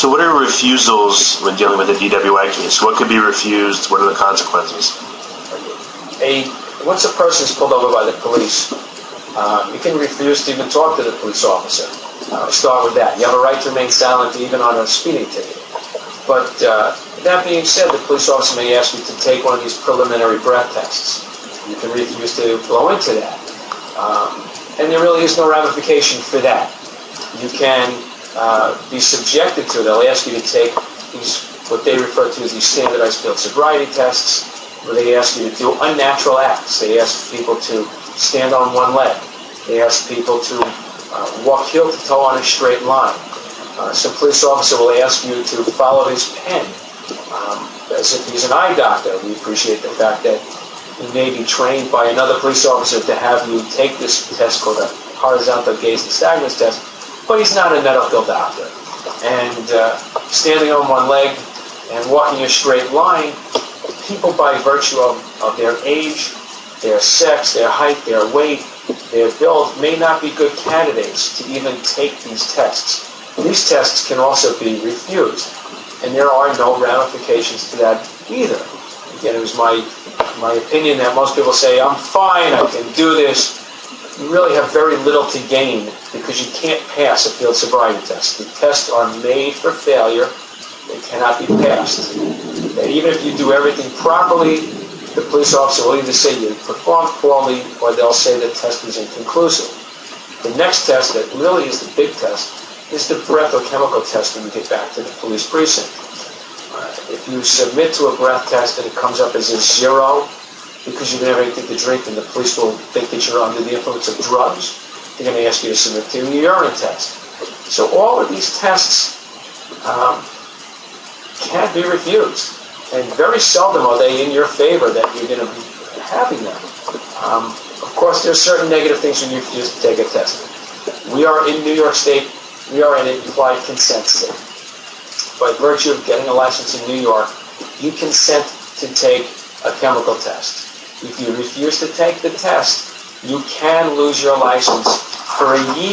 So what are refusals when dealing with a DWI case? What could be refused? What are the consequences? Once a person is pulled over by the police, you can refuse to even talk to the police officer. Start with that. You have a right to remain silent even on a speeding ticket. But that being said, the police officer may ask you to take one of these preliminary breath tests. You can refuse to go into that. And there really is no ramification for that. You can be subjected to it. They'll ask you to take these, what they refer to as these standardized field sobriety tests, where they ask you to do unnatural acts. They ask people to stand on one leg. They ask people to walk heel to toe on a straight line. Some police officer will ask you to follow his pen as if he's an eye doctor. We appreciate the fact that he may be trained by another police officer to have you take this test called a horizontal gaze nystagmus test, but he's not a medical doctor. And standing on one leg and walking a straight line, people by virtue of their age, their sex, their height, their weight, their build, may not be good candidates to even take these tests. These tests can also be refused, and there are no ramifications to that either. Again, it was my opinion that most people say, I'm fine, I can do this. You really have very little to gain because you can't pass a field sobriety test. The tests are made for failure. They cannot be passed. And even if you do everything properly, the police officer will either say you performed poorly or they'll say the test was inconclusive. The next test that really is the big test is the breath or chemical test when you get back to the police precinct. If you submit to a breath test and it comes up as a 0 because you didn't have anything to drink and the police will think that you're under the influence of drugs, they're going to ask you to submit to a urine test. So all of these tests can be refused. And very seldom are they in your favor that you're going to be having them. Of course, there's certain negative things when you refuse to take a test. We are in New York State. We are in an implied consent state. By virtue of getting a license in New York, you consent to take a chemical test. If you refuse to take the test, you can lose your license for a year.